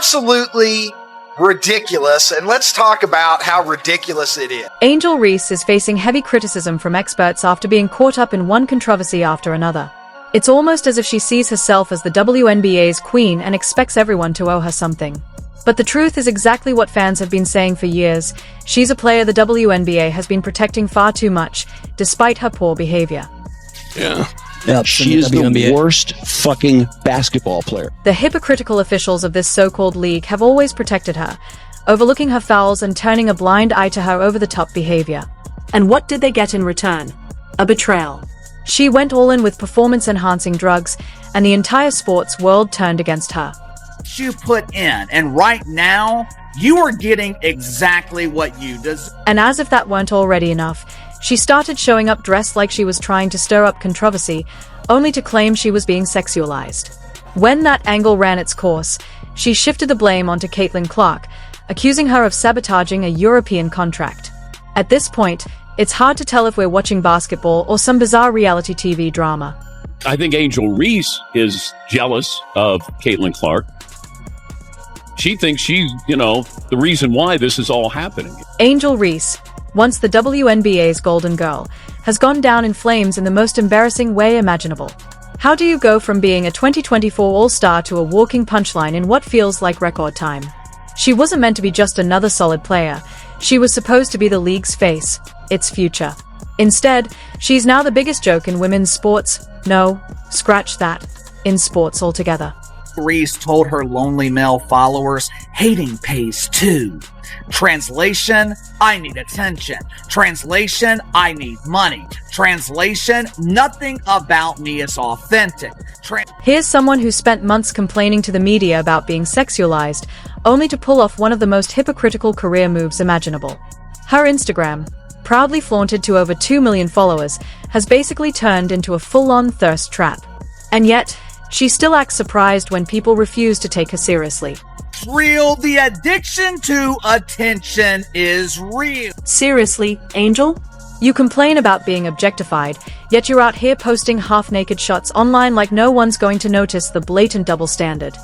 absolutely ridiculous, and let's talk about how ridiculous it is. Angel Reese is facing heavy criticism from experts after being caught up in one controversy after another. It's almost as if she sees herself as the WNBA's queen and expects everyone to owe her something. But the truth is exactly what fans have been saying for years. She's a player the WNBA has been protecting far too much, despite her poor behavior. Yeah. She is the worst fucking basketball player. The hypocritical officials of this so-called league have always protected her, overlooking her fouls and turning a blind eye to her over-the-top behavior. And what did they get in return? A betrayal. She went all in with performance-enhancing drugs, and the entire sports world turned against her. You put in, and right now, you are getting exactly what you deserve. And as if that weren't already enough, she started showing up dressed like she was trying to stir up controversy, only to claim she was being sexualized. When that angle ran its course, she shifted the blame onto Caitlin Clark, accusing her of sabotaging a European contract. At this point, it's hard to tell if we're watching basketball or some bizarre reality TV drama. I think Angel Reese is jealous of Caitlin Clark. She thinks she's, the reason why this is all happening. Angel Reese, once the WNBA's golden girl, has gone down in flames in the most embarrassing way imaginable. How do you go from being a 2024 All-Star to a walking punchline in what feels like record time? She wasn't meant to be just another solid player. She was supposed to be the league's face, its future. Instead, she's now the biggest joke in women's sports. No, scratch that. In sports altogether. Reese told her lonely male followers, hating pays too. Translation, I need attention. Translation, I need money. Translation, nothing about me is authentic. Here's someone who spent months complaining to the media about being sexualized, only to pull off one of the most hypocritical career moves imaginable. Her Instagram, proudly flaunted to over 2 million followers, has basically turned into a full-on thirst trap. And yet, she still acts surprised when people refuse to take her seriously. Real, the addiction to attention is real. Seriously, Angel? You complain about being objectified, yet you're out here posting half-naked shots online like no one's going to notice the blatant double standard.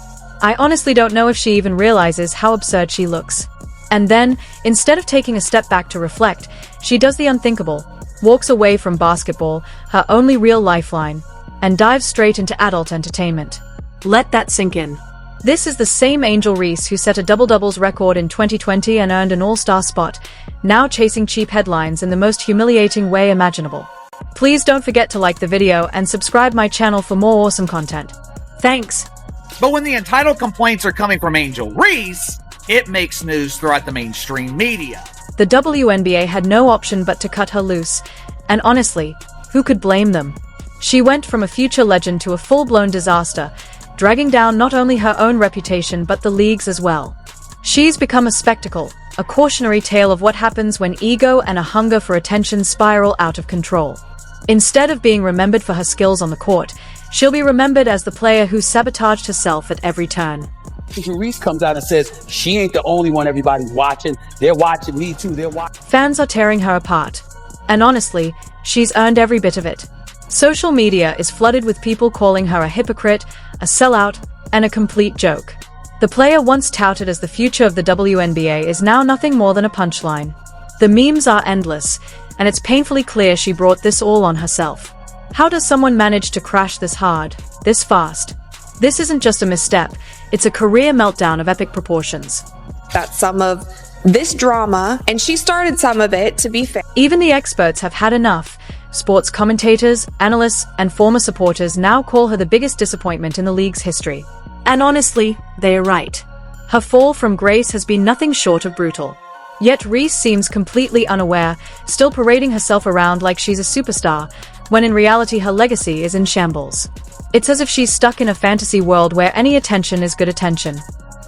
I honestly don't know if she even realizes how absurd she looks. And then, instead of taking a step back to reflect, she does the unthinkable, walks away from basketball, her only real lifeline, and dives straight into adult entertainment. Let that sink in. This is the same Angel Reese who set a double-doubles record in 2020 and earned an all-star spot, now chasing cheap headlines in the most humiliating way imaginable. Please don't forget to like the video and subscribe my channel for more awesome content. Thanks. But when the entitled complaints are coming from Angel Reese, it makes news throughout the mainstream media. The WNBA had no option but to cut her loose, and honestly, who could blame them? She went from a future legend to a full-blown disaster, dragging down not only her own reputation but the league's as well. She's become a spectacle, a cautionary tale of what happens when ego and a hunger for attention spiral out of control. Instead of being remembered for her skills on the court, she'll be remembered as the player who sabotaged herself at every turn. Angel Reese comes out and says, she ain't the only one everybody's watching. They're watching me too. They're watching. Fans are tearing her apart. And honestly, she's earned every bit of it. Social media is flooded with people calling her a hypocrite, a sellout, and a complete joke. The player once touted as the future of the WNBA is now nothing more than a punchline. The memes are endless, and it's painfully clear she brought this all on herself. How does someone manage to crash this hard, this fast? This isn't just a misstep, it's a career meltdown of epic proportions. That's some of this drama, and she started some of it, to be fair. Even the experts have had enough. Sports commentators, analysts, and former supporters now call her the biggest disappointment in the league's history. And honestly, they're right. Her fall from grace has been nothing short of brutal. Yet Reese seems completely unaware, still parading herself around like she's a superstar, when in reality her legacy is in shambles. It's as if she's stuck in a fantasy world where any attention is good attention.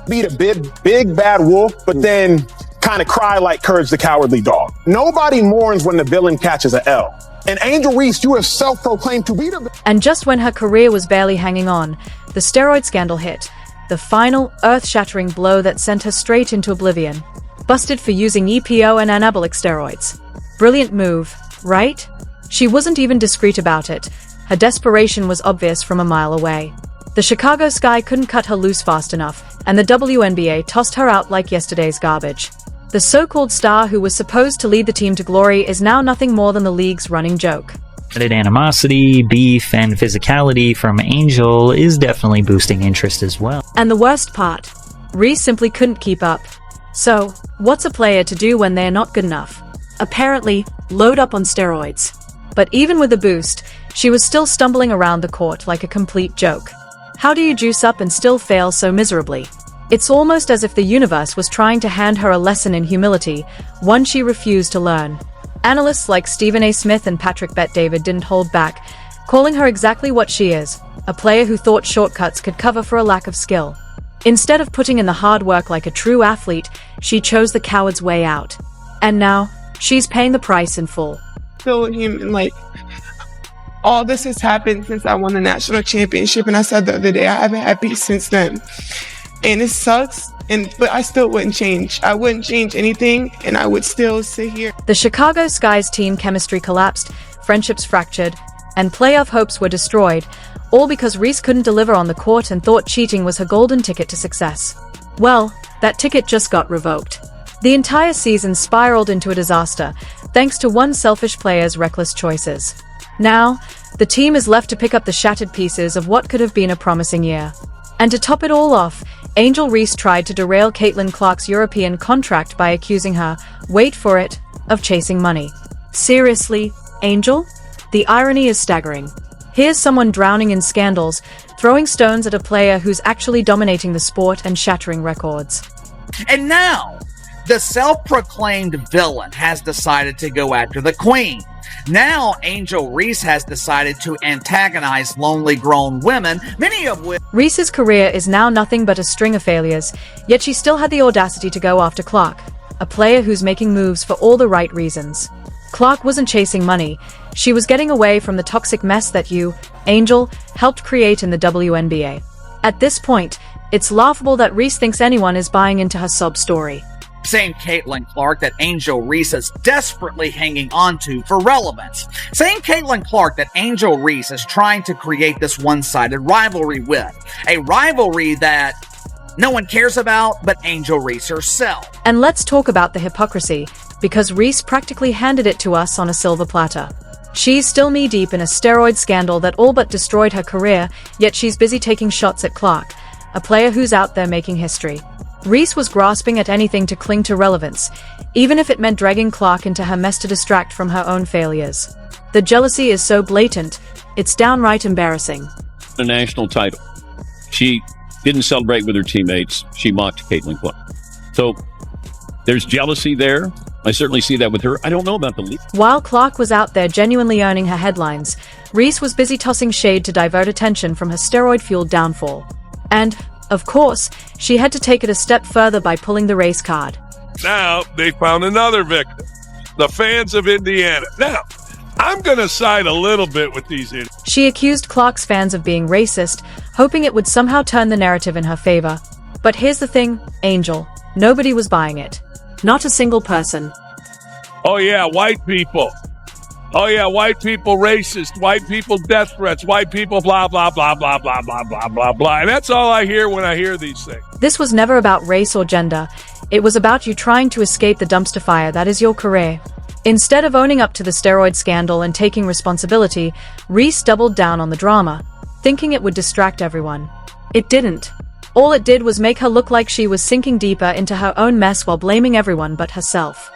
Be the big bad wolf, but then kind of cry like Courage the Cowardly Dog. Nobody mourns when the villain catches a L. And Angel Reese, you have self-proclaimed to be the... And just when her career was barely hanging on, the steroid scandal hit, the final, earth-shattering blow that sent her straight into oblivion. Busted for using EPO and anabolic steroids. Brilliant move, right? She wasn't even discreet about it. Her desperation was obvious from a mile away. The Chicago Sky couldn't cut her loose fast enough, and the WNBA tossed her out like yesterday's garbage. The so-called star who was supposed to lead the team to glory is now nothing more than the league's running joke. Added animosity, beef, and physicality from Angel is definitely boosting interest as well. And the worst part, Reese simply couldn't keep up. So, what's a player to do when they're not good enough? Apparently, load up on steroids. But even with the boost, she was still stumbling around the court like a complete joke. How do you juice up and still fail so miserably? It's almost as if the universe was trying to hand her a lesson in humility, one she refused to learn. Analysts like Stephen A. Smith and Patrick Bet-David didn't hold back, calling her exactly what she is, a player who thought shortcuts could cover for a lack of skill. Instead of putting in the hard work like a true athlete, she chose the coward's way out. And now, she's paying the price in full. Still human, like, all this has happened since I won the national championship, and I said the other day, I haven't had peace since then. And it sucks, but I still wouldn't change. I wouldn't change anything, and I would still sit here. The Chicago Sky's team chemistry collapsed, friendships fractured, and playoff hopes were destroyed, all because Reese couldn't deliver on the court and thought cheating was her golden ticket to success. Well, that ticket just got revoked. The entire season spiraled into a disaster, thanks to one selfish player's reckless choices. Now, the team is left to pick up the shattered pieces of what could have been a promising year. And to top it all off, Angel Reese tried to derail Caitlin Clark's European contract by accusing her, wait for it, of chasing money. Seriously, Angel? The irony is staggering. Here's someone drowning in scandals, throwing stones at a player who's actually dominating the sport and shattering records. And now, the self-proclaimed villain has decided to go after the queen. Now, Angel Reese has decided to antagonize lonely grown women, many of which... Reese's career is now nothing but a string of failures, yet she still had the audacity to go after Clark, a player who's making moves for all the right reasons. Clark wasn't chasing money, she was getting away from the toxic mess that you, Angel, helped create in the WNBA. At this point, it's laughable that Reese thinks anyone is buying into her sob story. Same Caitlin Clark that Angel Reese is desperately hanging onto for relevance. Same Caitlin Clark that Angel Reese is trying to create this one-sided rivalry with. A rivalry that no one cares about but Angel Reese herself. And let's talk about the hypocrisy, because Reese practically handed it to us on a silver platter. She's still knee-deep in a steroid scandal that all but destroyed her career, yet she's busy taking shots at Clark, a player who's out there making history. Reese was grasping at anything to cling to relevance, even if it meant dragging Clark into her mess to distract from her own failures. The jealousy is so blatant, it's downright embarrassing. A national title. She didn't celebrate with her teammates. She mocked Caitlin Clark. So there's jealousy there. I certainly see that with her. I don't know about the league. While Clark was out there genuinely earning her headlines, Reese was busy tossing shade to divert attention from her steroid-fueled downfall. And, of course, she had to take it a step further by pulling the race card. Now they found another victim, the fans of Indiana. Now, I'm going to side a little bit with these idiots. She accused Clark's fans of being racist, hoping it would somehow turn the narrative in her favor. But here's the thing, Angel, nobody was buying it. Not a single person. Oh yeah, white people. Oh yeah, white people racist, white people death threats, white people blah, blah, blah, blah, blah, blah, blah, blah, blah. And that's all I hear when I hear these things. This was never about race or gender. It was about you trying to escape the dumpster fire that is your career. Instead of owning up to the steroid scandal and taking responsibility, Reese doubled down on the drama, thinking it would distract everyone. It didn't. All it did was make her look like she was sinking deeper into her own mess while blaming everyone but herself.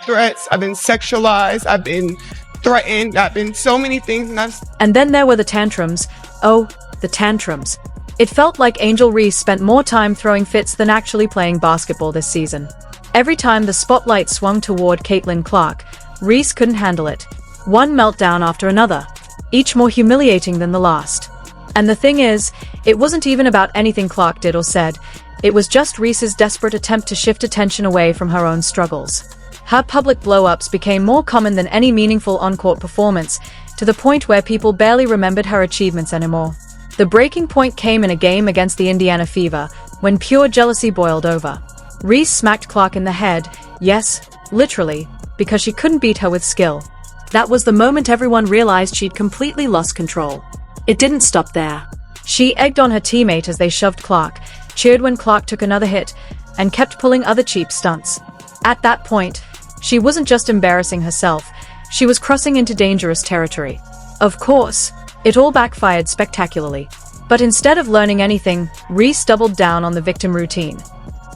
Threats, I've been sexualized, I've been threatened, I've been so many things. And then there were the tantrums. Oh, the tantrums. It felt like Angel Reese spent more time throwing fits than actually playing basketball this season. Every time the spotlight swung toward Caitlin Clark, Reese couldn't handle it. One meltdown after another, each more humiliating than the last. And the thing is, it wasn't even about anything Clark did or said. It was just Reese's desperate attempt to shift attention away from her own struggles. Her public blow-ups became more common than any meaningful on-court performance, to the point where people barely remembered her achievements anymore. The breaking point came in a game against the Indiana Fever, when pure jealousy boiled over. Reese smacked Clark in the head, yes, literally, because she couldn't beat her with skill. That was the moment everyone realized she'd completely lost control. It didn't stop there. She egged on her teammate as they shoved Clark, cheered when Clark took another hit, and kept pulling other cheap stunts. At that point, she wasn't just embarrassing herself, she was crossing into dangerous territory. Of course, it all backfired spectacularly. But instead of learning anything, Reese doubled down on the victim routine,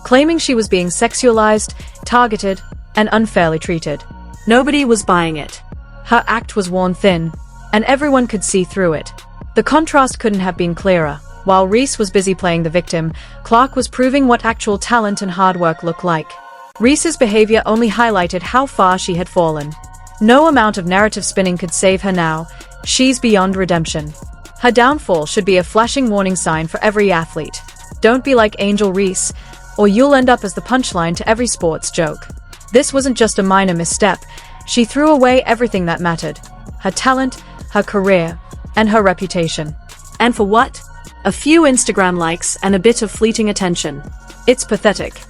claiming she was being sexualized, targeted, and unfairly treated. Nobody was buying it. Her act was worn thin, and everyone could see through it. The contrast couldn't have been clearer. While Reese was busy playing the victim, Clark was proving what actual talent and hard work look like. Reese's behavior only highlighted how far she had fallen. No amount of narrative spinning could save her now. She's beyond redemption. Her downfall should be a flashing warning sign for every athlete. Don't be like Angel Reese, or you'll end up as the punchline to every sports joke. This wasn't just a minor misstep. She threw away everything that mattered. Her talent, her career, and her reputation. And for what? A few Instagram likes and a bit of fleeting attention. It's pathetic.